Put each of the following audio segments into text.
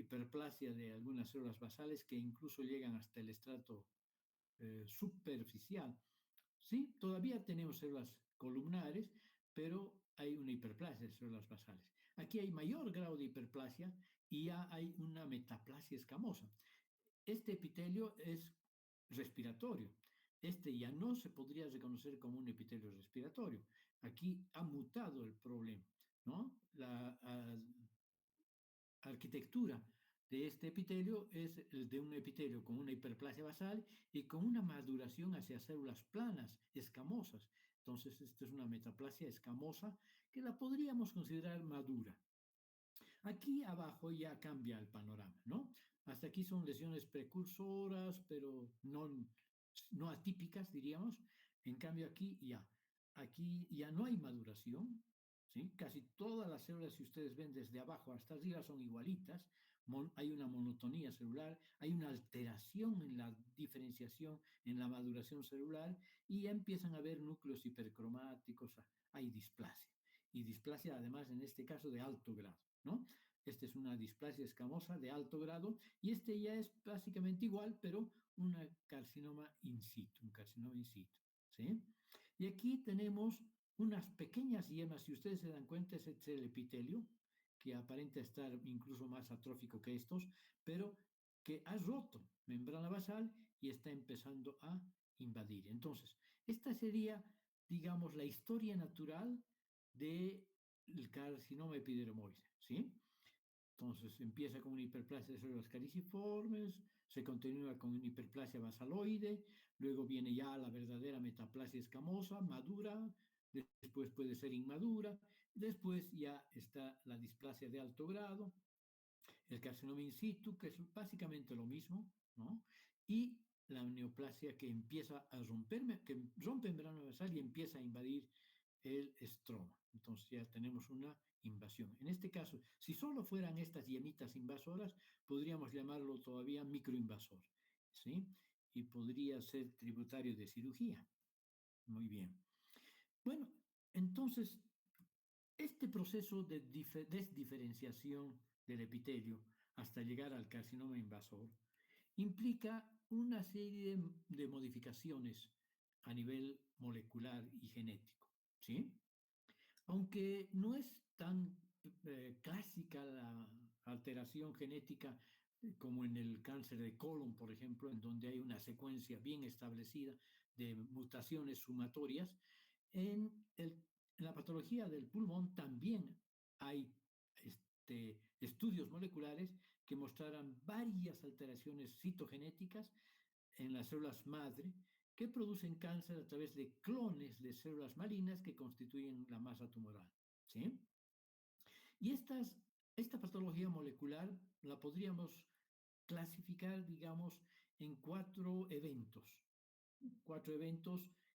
hiperplasia de algunas células basales que incluso llegan hasta el estrato superficial. Sí, todavía tenemos células columnares, pero hay una hiperplasia de células basales. Aquí hay mayor grado de hiperplasia y ya hay una metaplasia escamosa. Este epitelio es respiratorio. Este ya no se podría reconocer como un epitelio respiratorio. Aquí ha mutado el problema, ¿no? La arquitectura de este epitelio es el de un epitelio con una hiperplasia basal y con una maduración hacia células planas, escamosas. Entonces, esta es una metaplasia escamosa que la podríamos considerar madura. Aquí abajo ya cambia el panorama, ¿no? Hasta aquí son lesiones precursoras, pero no atípicas, diríamos. En cambio, aquí ya no hay maduración, ¿sí? Casi todas las células, si ustedes ven desde abajo hasta arriba, son igualitas. Hay una monotonía celular, hay una alteración en la diferenciación, en la maduración celular, y ya empiezan a haber núcleos hipercromáticos, hay displasia. Y displasia, además, en este caso, de alto grado, ¿no? Esta es una displasia escamosa de alto grado y este ya es básicamente igual, pero un carcinoma in situ, ¿sí? Y aquí tenemos unas pequeñas yemas, si ustedes se dan cuenta, ese es el epitelio, que aparenta estar incluso más atrófico que estos, pero que ha roto membrana basal y está empezando a invadir. Entonces, esta sería, digamos, la historia natural del carcinoma epidermoide, ¿sí? Entonces empieza con una hiperplasia de células caliciformes, se continúa con una hiperplasia basaloide, luego viene ya la verdadera metaplasia escamosa, madura, después puede ser inmadura, después ya está la displasia de alto grado, el carcinoma in situ, que es básicamente lo mismo, ¿no? Y la neoplasia que empieza a que rompe membrana basal y empieza a invadir el estroma. Entonces ya tenemos una invasión. En este caso, si solo fueran estas yemitas invasoras, podríamos llamarlo todavía microinvasor, ¿sí? Y podría ser tributario de cirugía. Muy bien. Bueno, entonces, este proceso de desdiferenciación del epitelio hasta llegar al carcinoma invasor implica una serie de modificaciones a nivel molecular y genético, ¿sí? Aunque no es tan clásica la alteración genética como en el cáncer de colon, por ejemplo, en donde hay una secuencia bien establecida de mutaciones sumatorias, en, en la patología del pulmón también hay estudios moleculares que mostraran varias alteraciones citogenéticas en las células madre que producen cáncer a través de clones de células malignas que constituyen la masa tumoral, ¿sí? Y esta patología molecular la podríamos clasificar, digamos, en cuatro eventos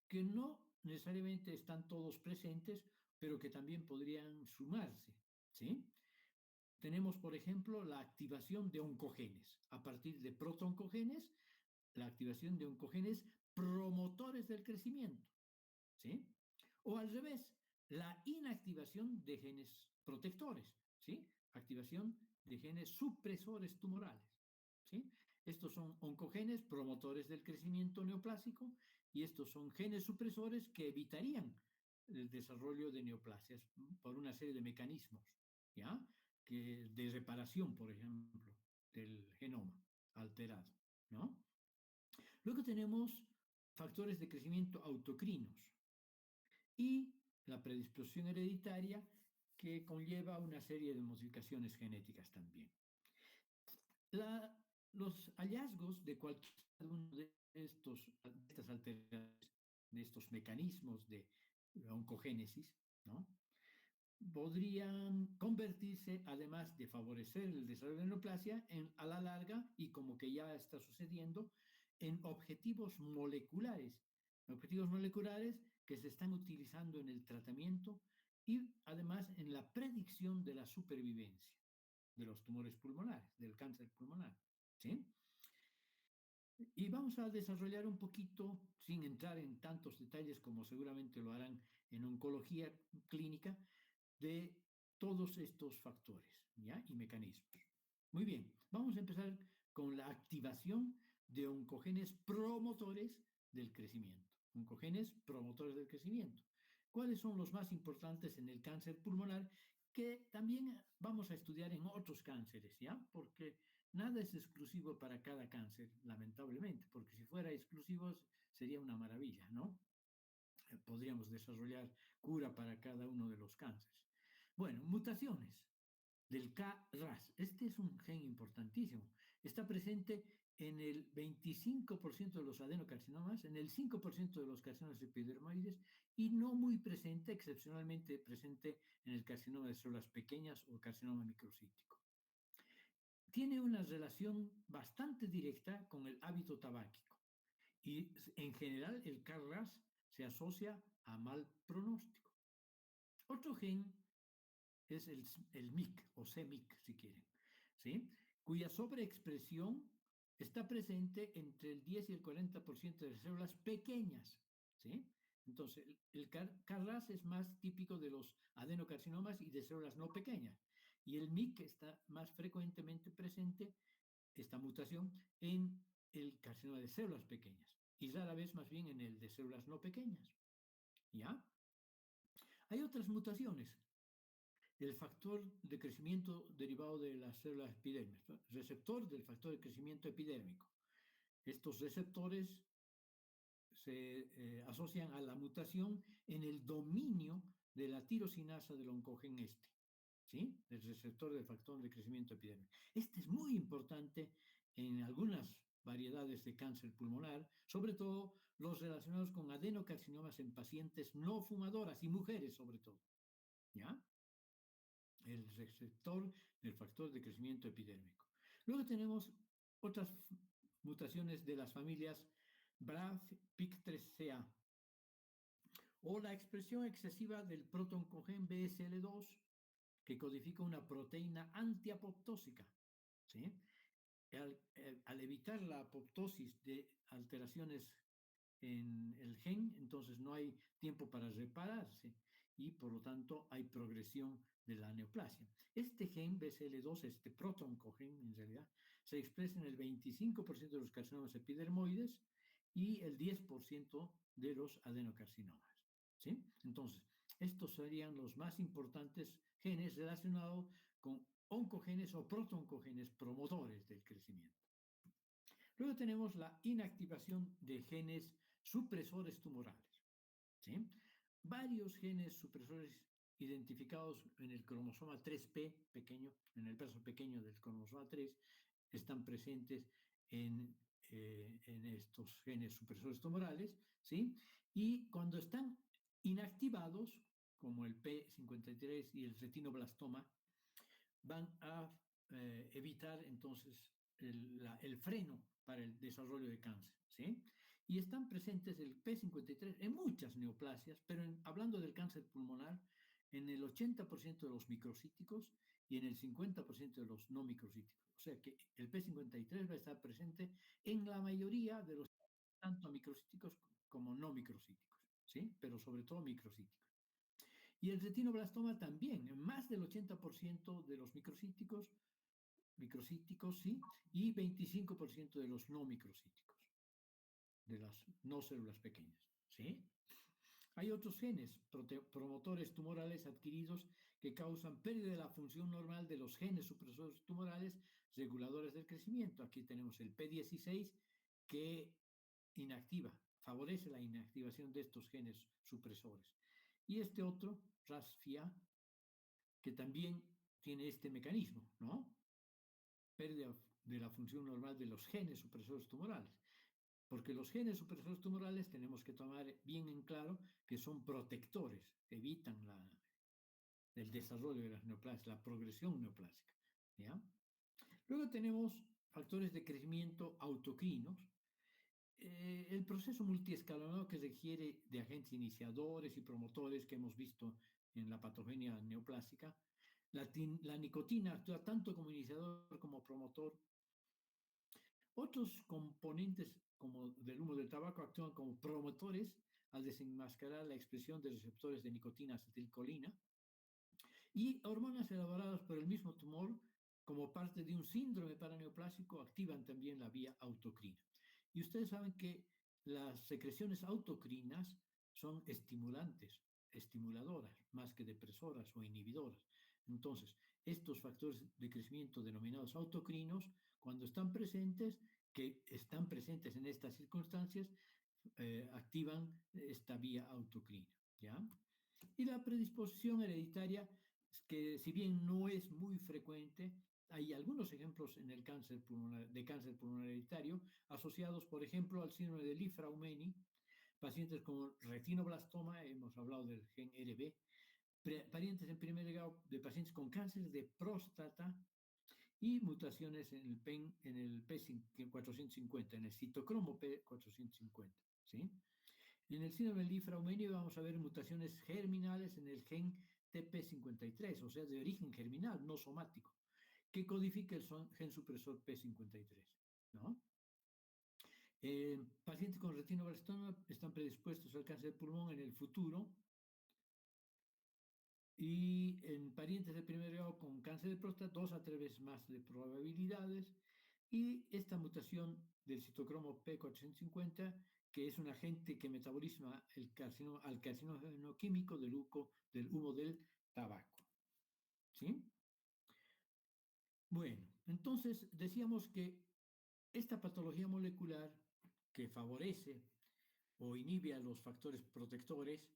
que no necesariamente están todos presentes, pero que también podrían sumarse, ¿sí? Tenemos, por ejemplo, la activación de oncogenes. A partir de protooncogenes, la activación de oncogenes promotores del crecimiento, ¿sí? O al revés, la inactivación de genes protectores, ¿sí? Activación de genes supresores tumorales, ¿sí? Estos son oncogenes promotores del crecimiento neoplásico y estos son genes supresores que evitarían el desarrollo de neoplasias por una serie de mecanismos, ¿ya? De reparación, por ejemplo, del genoma alterado, ¿no? Luego tenemos factores de crecimiento autocrinos y la predisposición hereditaria que conlleva una serie de modificaciones genéticas también. Los hallazgos de cualquier uno de estas alteraciones, de estos mecanismos de oncogénesis, ¿no? Podrían convertirse, además de favorecer el desarrollo de la neoplasia, a la larga, y como que ya está sucediendo, en objetivos moleculares que se están utilizando en el tratamiento y además en la predicción de la supervivencia de los tumores pulmonares, del cáncer pulmonar, ¿sí? Y vamos a desarrollar un poquito, sin entrar en tantos detalles como seguramente lo harán en oncología clínica, de todos estos factores, ¿ya? Y mecanismos. Muy bien, Vamos a empezar con la activación de oncogenes promotores del crecimiento. Oncogenes promotores del crecimiento. ¿Cuáles son los más importantes en el cáncer pulmonar? Que también vamos a estudiar en otros cánceres, ¿ya? Porque nada es exclusivo para cada cáncer, lamentablemente, porque si fuera exclusivo sería una maravilla, ¿no? Podríamos desarrollar cura para cada uno de los cánceres. Bueno, mutaciones del KRAS. Este es un gen importantísimo. Está presente en el 25% de los adenocarcinomas, en el 5% de los carcinomas epidermoides y no muy presente, excepcionalmente presente en el carcinoma de células pequeñas o carcinoma microcítico. Tiene una relación bastante directa con el hábito tabáquico y en general el KRAS se asocia a mal pronóstico. Otro gen es el MIC o CMIC, si quieren, ¿sí? Cuya sobreexpresión está presente entre el 10 y el 40% de células pequeñas, ¿sí? Entonces, el KRAS es más típico de los adenocarcinomas y de células no pequeñas, y el MIC está más frecuentemente presente, esta mutación, en el carcinoma de células pequeñas, y rara vez más bien en el de células no pequeñas, ¿ya? Hay otras mutaciones. El factor de crecimiento derivado de las células epidérmicas, ¿no? Receptor del factor de crecimiento epidérmico. Estos receptores se asocian a la mutación en el dominio de la tirosinasa del oncogen este, ¿sí? El receptor del factor de crecimiento epidérmico. Este es muy importante en algunas variedades de cáncer pulmonar, sobre todo los relacionados con adenocarcinomas en pacientes no fumadoras y mujeres sobre todo, ¿ya? El receptor del factor de crecimiento epidérmico. Luego tenemos otras mutaciones de las familias BRAF, PIK3CA, o la expresión excesiva del protoncogen BSL2, que codifica una proteína antiapoptósica, ¿sí? Al evitar la apoptosis de alteraciones en el gen, entonces no hay tiempo para repararse y por lo tanto hay progresión de la neoplasia. Este gen BCL2, este protoncogen en realidad, se expresa en el 25% de los carcinomas epidermoides y el 10% de los adenocarcinomas, ¿sí? Entonces, estos serían los más importantes genes relacionados con oncogenes o protoncogenes promotores del crecimiento. Luego tenemos la inactivación de genes supresores tumorales, ¿sí? Varios genes supresores identificados en el cromosoma 3P pequeño, en el pedazo pequeño del cromosoma 3, están presentes en estos genes supresores tumorales, ¿sí? Y cuando están inactivados, como el P53 y el retinoblastoma, van a evitar entonces el freno para el desarrollo de cáncer, ¿sí? Y están presentes el P53 en muchas neoplasias, pero hablando del cáncer pulmonar, en el 80% de los microcíticos y en el 50% de los no microcíticos. O sea que el P53 va a estar presente en la mayoría de los, tanto microcíticos como no microcíticos, ¿sí? Pero sobre todo microcíticos. Y el retinoblastoma también, en más del 80% de los microcíticos, sí, y 25% de los no microcíticos, de las no células pequeñas, ¿sí? Hay otros genes promotores tumorales adquiridos que causan pérdida de la función normal de los genes supresores tumorales reguladores del crecimiento. Aquí tenemos el P16 que inactiva, favorece la inactivación de estos genes supresores. Y este otro, RASFIA, que también tiene este mecanismo, ¿no? Pérdida de la función normal de los genes supresores tumorales. Porque los genes supresores tumorales tenemos que tomar bien en claro que son protectores, evitan el desarrollo de las neoplasias, la progresión neoplásica, ¿ya? Luego tenemos factores de crecimiento autocrinos. El proceso multiescalonado que requiere de agentes iniciadores y promotores que hemos visto en la patogenia neoplásica. La nicotina actúa tanto como iniciador como promotor. Otros componentes como del humo del tabaco actúan como promotores al desenmascarar la expresión de receptores de nicotina acetilcolina. Y hormonas elaboradas por el mismo tumor, como parte de un síndrome paraneoplásico, activan también la vía autocrina. Y ustedes saben que las secreciones autocrinas son estimulantes, estimuladoras, más que depresoras o inhibidoras. Entonces, estos factores de crecimiento denominados autocrinos, cuando están presentes, que están presentes en estas circunstancias, activan esta vía autocrina, ¿ya? Y la predisposición hereditaria, que si bien no es muy frecuente, hay algunos ejemplos en el cáncer pulmonar, de cáncer pulmonar hereditario asociados, por ejemplo, al síndrome de Li-Fraumeni, pacientes con retinoblastoma, hemos hablado del gen RB, parientes en primer grado de pacientes con cáncer de próstata y mutaciones en el PEN, en el P450, en el citocromo P450, ¿sí? En el síndrome de Li-Fraumeni vamos a ver mutaciones germinales en el gen TP53, o sea, de origen germinal, no somático, que codifica el gen supresor P53, ¿no? Pacientes con retinoblastoma están predispuestos al cáncer de pulmón en el futuro, y en parientes de primer grado con cáncer de próstata, 2 a 3 veces más de probabilidades, y esta mutación del citocromo P450, que es un agente que metaboliza al carcinógeno químico del humo del tabaco. ¿Sí? Bueno, entonces decíamos que esta patología molecular que favorece o inhibe a los factores protectores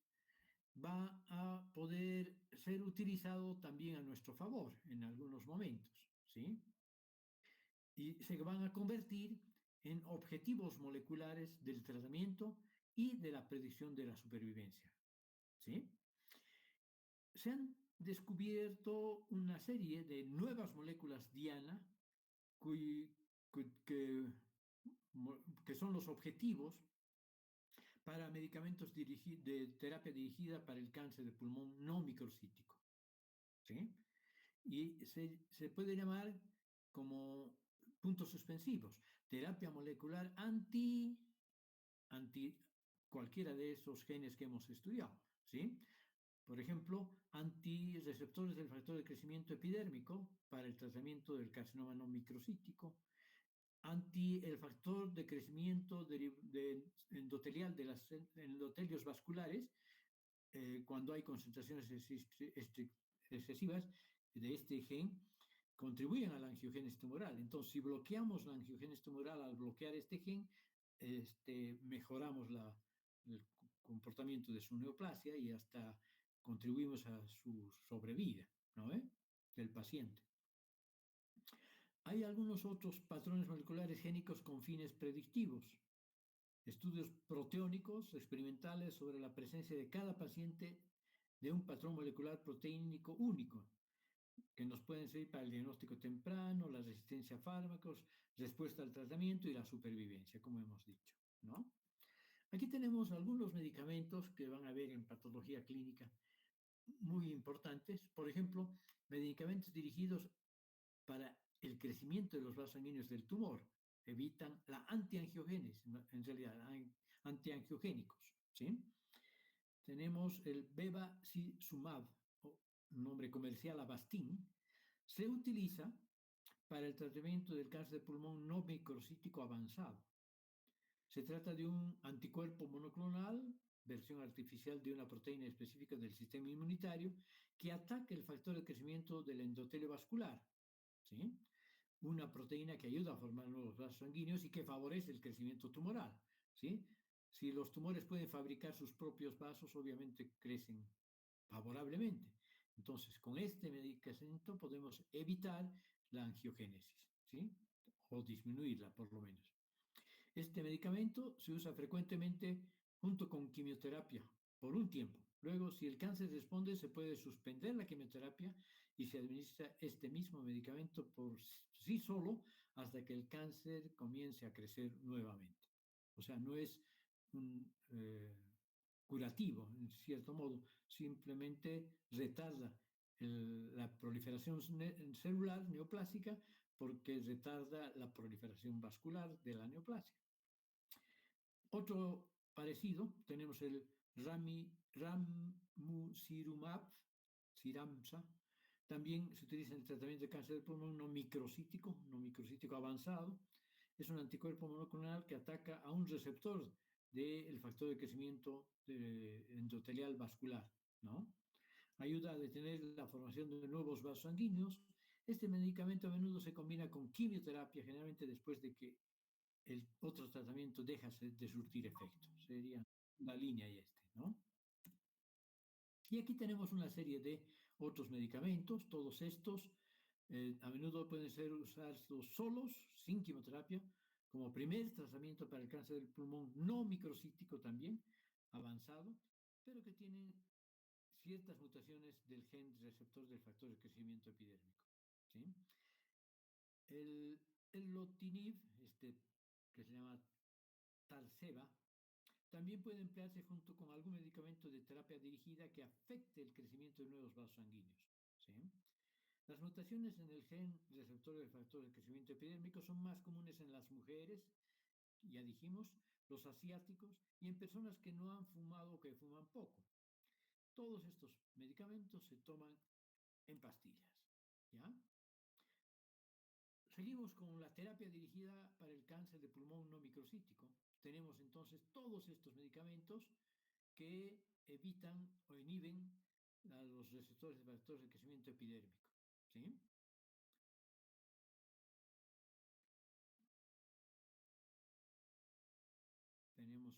va a poder ser utilizado también a nuestro favor en algunos momentos, ¿sí? Y se van a convertir en objetivos moleculares del tratamiento y de la predicción de la supervivencia, ¿sí? Se han descubierto una serie de nuevas moléculas diana que, que son los objetivos para medicamentos de terapia dirigida para el cáncer de pulmón no microcítico, ¿sí? Y se puede llamar como puntos suspensivos, terapia molecular anti cualquiera de esos genes que hemos estudiado, ¿sí? Por ejemplo, antireceptores del factor de crecimiento epidérmico para el tratamiento del carcinoma no microcítico, anti el factor de crecimiento endotelial de los endotelios vasculares, cuando hay concentraciones excesivas de este gen, contribuyen a la angiogénesis tumoral. Entonces, si bloqueamos la angiogénesis tumoral al bloquear este gen, mejoramos el comportamiento de su neoplasia y hasta contribuimos a su sobrevida, ¿no? Del paciente. Hay algunos otros patrones moleculares génicos con fines predictivos. Estudios proteónicos experimentales sobre la presencia de cada paciente de un patrón molecular proteínico único, que nos pueden servir para el diagnóstico temprano, la resistencia a fármacos, respuesta al tratamiento y la supervivencia, como hemos dicho, ¿no? Aquí tenemos algunos medicamentos que van a ver en patología clínica muy importantes. Por ejemplo, medicamentos dirigidos para el crecimiento de los vasos sanguíneos del tumor. Evitan la antiangiogénesis, en realidad, antiangiogénicos, ¿sí? Tenemos el bevacizumab, o nombre comercial Avastin, se utiliza para el tratamiento del cáncer de pulmón no microcítico avanzado. Se trata de un anticuerpo monoclonal, versión artificial de una proteína específica del sistema inmunitario, que ataca el factor de crecimiento del endotelio vascular, ¿sí? Una proteína que ayuda a formar nuevos vasos sanguíneos y que favorece el crecimiento tumoral, ¿sí? Si los tumores pueden fabricar sus propios vasos, obviamente crecen favorablemente. Entonces, con este medicamento podemos evitar la angiogénesis, ¿sí? O disminuirla, por lo menos. Este medicamento se usa frecuentemente junto con quimioterapia por un tiempo. Luego, si el cáncer responde, se puede suspender la quimioterapia y se administra este mismo medicamento por sí solo hasta que el cáncer comience a crecer nuevamente. O sea, no es un curativo, en cierto modo, simplemente retarda la proliferación celular neoplásica porque retarda la proliferación vascular de la neoplasia. Otro parecido, tenemos el ramucirumab, Ciramsa, También se utiliza en el tratamiento de cáncer de pulmón no microcítico avanzado. Es un anticuerpo monoclonal que ataca a un receptor del factor de crecimiento endotelial vascular, ¿no? Ayuda a detener la formación de nuevos vasos sanguíneos. Este medicamento a menudo se combina con quimioterapia, generalmente después de que el otro tratamiento deja de surtir efecto. Sería la línea y este, ¿no? Y aquí tenemos una serie de otros medicamentos, todos estos a menudo pueden ser usados solos, sin quimioterapia, como primer tratamiento para el cáncer del pulmón no microcítico también, avanzado, pero que tienen ciertas mutaciones del gen receptor del factor de crecimiento epidérmico. ¿Sí? El lotinib, que se llama Tarceva, también puede emplearse junto con algún medicamento de terapia dirigida que afecte el crecimiento de nuevos vasos sanguíneos. ¿Sí? Las mutaciones en el gen receptor del factor de crecimiento epidérmico son más comunes en las mujeres, ya dijimos, los asiáticos y en personas que no han fumado o que fuman poco. Todos estos medicamentos se toman en pastillas. ¿Ya? Seguimos con la terapia dirigida para el cáncer de pulmón no microcítico. Tenemos entonces todos estos medicamentos que evitan o inhiben a los receptores de factores de crecimiento epidérmico. ¿Sí? Tenemos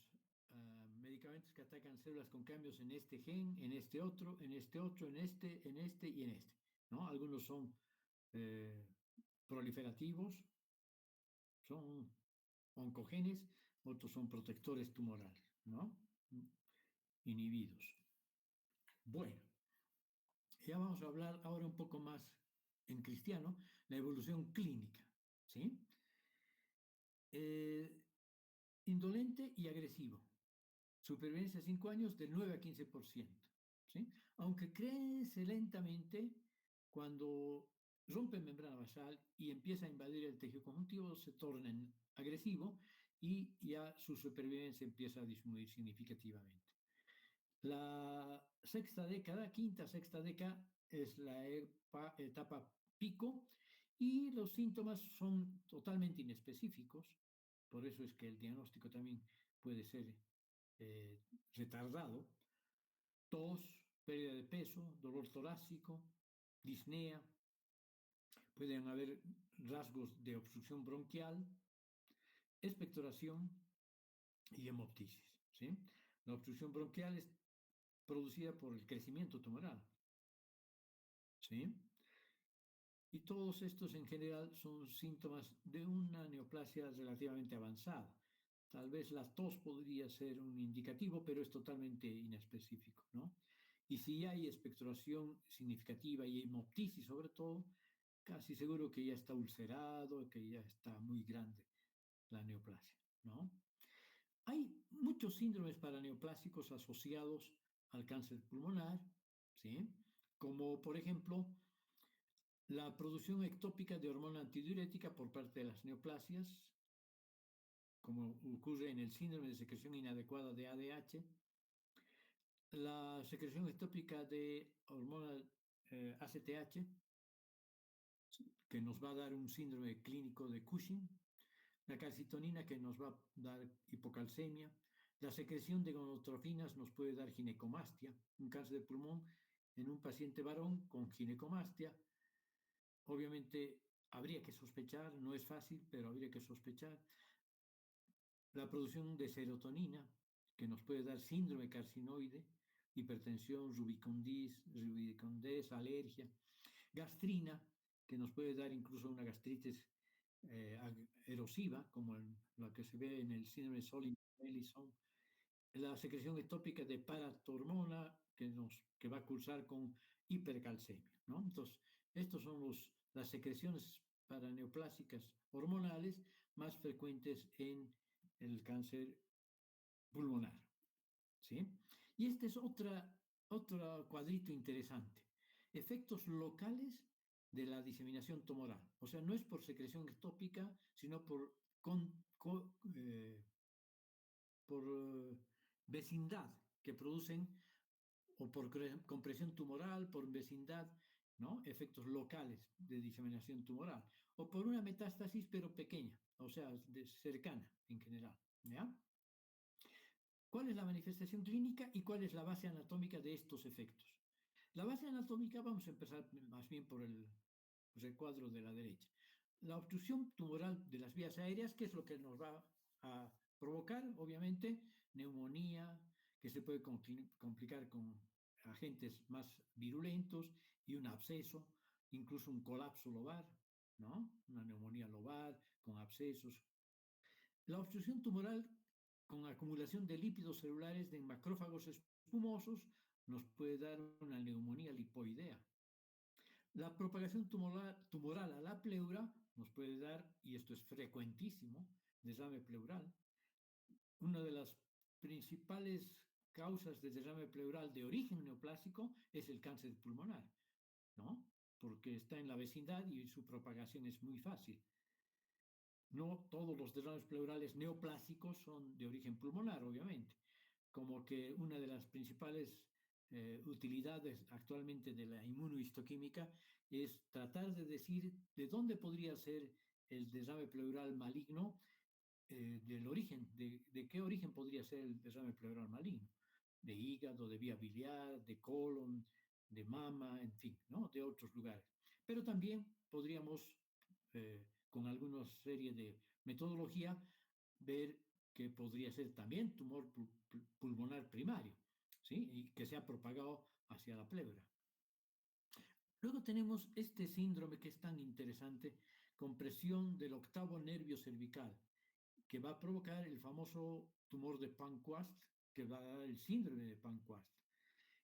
medicamentos que atacan células con cambios en este gen, en este otro, en este otro, en este y en este. ¿No? Algunos son eh, proliferativos, son oncogenes, otros son protectores tumorales, ¿no? Inhibidos. Bueno, ya vamos a hablar ahora un poco más en cristiano, la evolución clínica, ¿sí? Eh, Indolente y agresivo. Supervivencia a 5 años del 9 a 15%. ¿Sí? Aunque crece lentamente, cuando rompe membrana basal y empieza a invadir el tejido conjuntivo, se torna agresivo y ya su supervivencia empieza a disminuir significativamente. La sexta década, quinta, sexta década, es la etapa pico y los síntomas son totalmente inespecíficos, por eso es que el diagnóstico también puede ser eh, retardado. Tos, pérdida de peso, dolor torácico, disnea, pueden haber rasgos de obstrucción bronquial, expectoración y hemoptisis. ¿Sí? La obstrucción bronquial es producida por el crecimiento tumoral. ¿Sí? Y todos estos en general son síntomas de una neoplasia relativamente avanzada. Tal vez la tos podría ser un indicativo, pero es totalmente inespecífico, ¿no? Y si hay expectoración significativa y hemoptisis sobre todo, casi seguro que ya está ulcerado, que ya está muy grande la neoplasia, ¿no? Hay muchos síndromes paraneoplásicos asociados al cáncer pulmonar, ¿sí? Como por ejemplo la producción ectópica de hormona antidiurética por parte de las neoplasias, como ocurre en el síndrome de secreción inadecuada de ADH, la secreción ectópica de hormona ACTH, que nos va a dar un síndrome clínico de Cushing, la calcitonina que nos va a dar hipocalcemia, la secreción de gonotrofinas nos puede dar ginecomastia, un cáncer de pulmón en un paciente varón con ginecomastia. Obviamente habría que sospechar, no es fácil, pero habría que sospechar. La producción de serotonina, que nos puede dar síndrome carcinoide, hipertensión, rubicondés, alergia. Gastrina, que nos puede dar incluso una gastritis erosiva, como la que se ve en el síndrome de Solin-Ellison. La secreción ectópica de paratormona, que va a cursar con hipercalcemia, ¿no? Entonces, estos son las secreciones paraneoplásicas hormonales más frecuentes en el cáncer pulmonar, ¿sí? Y este es otro cuadrito interesante. Efectos locales de la diseminación tumoral. O sea, no es por secreción ectópica, sino por vecindad que producen, o por compresión tumoral, por vecindad ¿no? Efectos locales de diseminación tumoral, o por una metástasis pero pequeña, o sea, cercana en general, ¿ya? ¿Cuál es la manifestación clínica y cuál es la base anatómica de estos efectos? La base anatómica, vamos a empezar más bien por el recuadro de la derecha. La obstrucción tumoral de las vías aéreas, ¿qué es lo que nos va a provocar? Obviamente, neumonía, que se puede complicar con agentes más virulentos y un absceso, incluso un colapso lobar, ¿no? Una neumonía lobar con abscesos. La obstrucción tumoral con acumulación de lípidos celulares de macrófagos espumosos nos puede dar una neumonía lipoidea. La propagación tumoral a la pleura nos puede dar, y esto es frecuentísimo, derrame pleural. Una de las principales causas de derrame pleural de origen neoplásico es el cáncer pulmonar, ¿no? Porque está en la vecindad y su propagación es muy fácil. No todos los derrames pleurales neoplásicos son de origen pulmonar, obviamente, como que una de las principales utilidades actualmente de la inmunohistoquímica es tratar de decir de dónde podría ser el derrame pleural maligno, del origen, de qué origen podría ser el derrame pleural maligno, de hígado, de vía biliar, de colon, de mama, en fin, ¿no? De otros lugares. Pero también podríamos, con alguna serie de metodología, ver que podría ser también tumor pulmonar primario, ¿sí? Y que se ha propagado hacia la pleura. Luego tenemos este síndrome que es tan interesante, compresión del octavo nervio cervical, que va a provocar el famoso tumor de Panquast, que va a dar el síndrome de Panquast.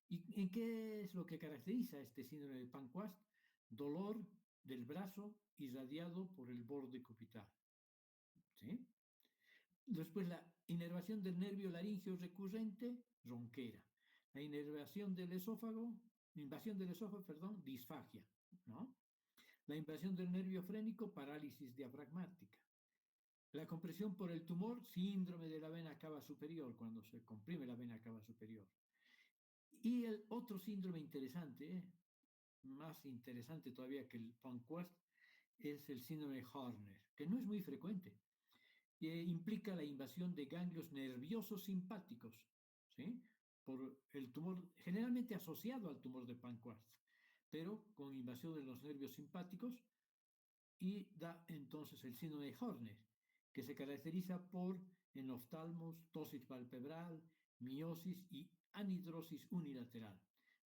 ¿Y en qué es lo que caracteriza este síndrome de Panquast? Dolor del brazo irradiado por el borde cubital, ¿sí? Después la inervación del nervio laringio recurrente, ronquera. La inervación del esófago, invasión del esófago, perdón, disfagia, ¿no? La invasión del nervio frénico, parálisis diafragmática. La compresión por el tumor, síndrome de la vena cava superior, cuando se comprime la vena cava superior. Y el otro síndrome interesante, más interesante todavía que el Panquast, es el síndrome de Horner, que no es muy frecuente. Implica la invasión de ganglios nerviosos simpáticos, ¿sí? Por el tumor, generalmente asociado al tumor de Panquast, pero con invasión de los nervios simpáticos, y da entonces el síndrome de Horner, que se caracteriza por enoftalmos, tosis palpebral, miosis y anhidrosis unilateral.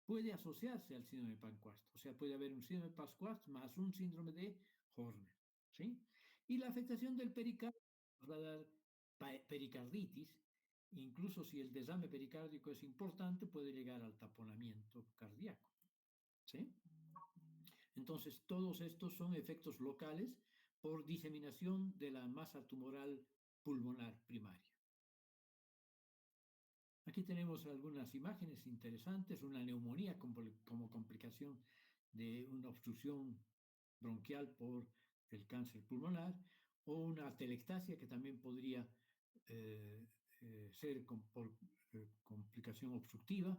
Puede asociarse al síndrome de Panquast, o sea, puede haber un síndrome de Panquast más un síndrome de Horner, ¿sí? Y la afectación del pericardio nos va a dar pericarditis, incluso si el desame pericárdico es importante, puede llegar al taponamiento cardíaco, ¿sí? Entonces, todos estos son efectos locales por diseminación de la masa tumoral pulmonar primaria. Aquí tenemos algunas imágenes interesantes, una neumonía como complicación de una obstrucción bronquial por el cáncer pulmonar, o una atelectasia que también podría eh, ser por complicación obstructiva.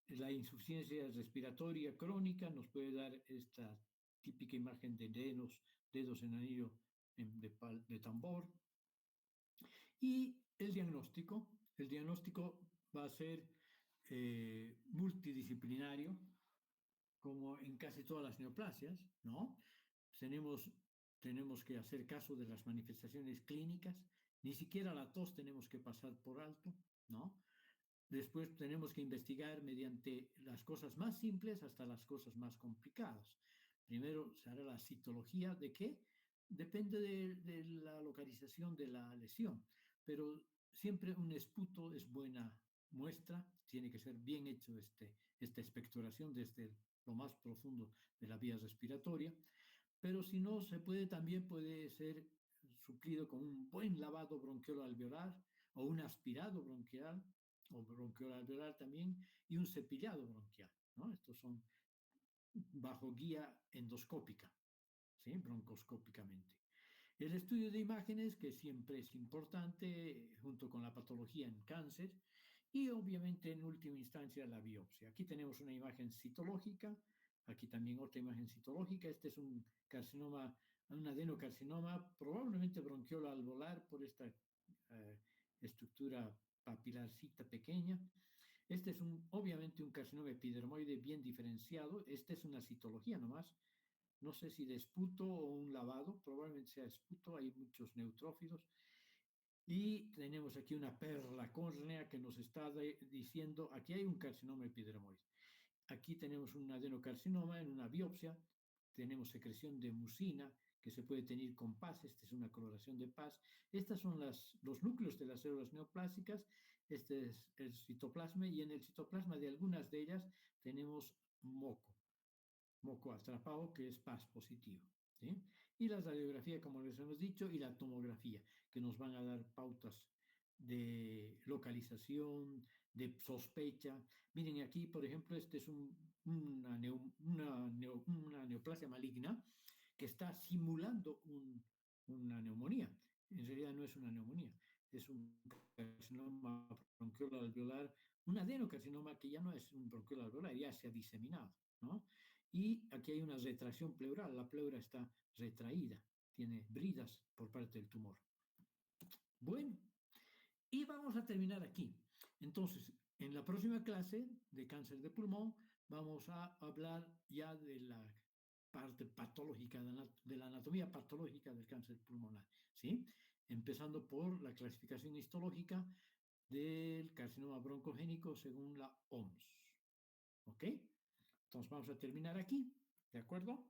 La insuficiencia respiratoria crónica nos puede dar esta típica imagen de dedos en anillo de tambor. Y el diagnóstico va a ser multidisciplinario, como en casi todas las neoplasias, ¿no? Tenemos, tenemos que hacer caso de las manifestaciones clínicas, ni siquiera la tos tenemos que pasar por alto, ¿no? Después tenemos que investigar mediante las cosas más simples hasta las cosas más complicadas. Primero se hará la citología de qué, depende de la localización de la lesión, pero siempre un esputo es buena muestra, tiene que ser bien hecho esta expectoración desde lo más profundo de la vía respiratoria, pero si no, también puede ser suplido con un buen lavado bronquiolo-alveolar o un aspirado bronquial o bronquiolo-alveolar también, y un cepillado bronquial, ¿no? Estos son bajo guía endoscópica, ¿sí? Broncoscópicamente. El estudio de imágenes, que siempre es importante, junto con la patología en cáncer, y obviamente en última instancia la biopsia. Aquí tenemos una imagen citológica Aquí también otra imagen citológica. Este es un carcinoma, un adenocarcinoma, probablemente bronquiola alveolar por esta estructura papilarcita pequeña. Este es obviamente un carcinoma epidermoide bien diferenciado. Esta es una citología nomás. No sé si de esputo o un lavado, probablemente sea esputo, hay muchos neutrófilos. Y tenemos aquí una perla córnea que nos está diciendo, aquí hay un carcinoma epidermoide. Aquí tenemos un adenocarcinoma en una biopsia, tenemos secreción de mucina que se puede tener con paz, esta es una coloración de paz. Estos son los núcleos de las células neoplásicas, este es el citoplasma y en el citoplasma de algunas de ellas tenemos moco atrapado que es paz positivo. ¿Sí? Y la radiografía, como les hemos dicho, y la tomografía, que nos van a dar pautas de localización, de sospecha. Miren aquí, por ejemplo, este es una neoplasia maligna que está simulando una neumonía. En realidad no es una neumonía, es un carcinoma bronquiola alveolar, un adenocarcinoma que ya no es un bronquiola alveolar, ya se ha diseminado, ¿no? Y aquí hay una retracción pleural, la pleura está retraída, tiene bridas por parte del tumor. Bueno, y vamos a terminar aquí. Entonces, en la próxima clase de cáncer de pulmón vamos a hablar ya de la parte patológica, de la anatomía patológica del cáncer pulmonar, ¿sí? Empezando por la clasificación histológica del carcinoma broncogénico según la OMS, ¿ok? Entonces vamos a terminar aquí, ¿de acuerdo?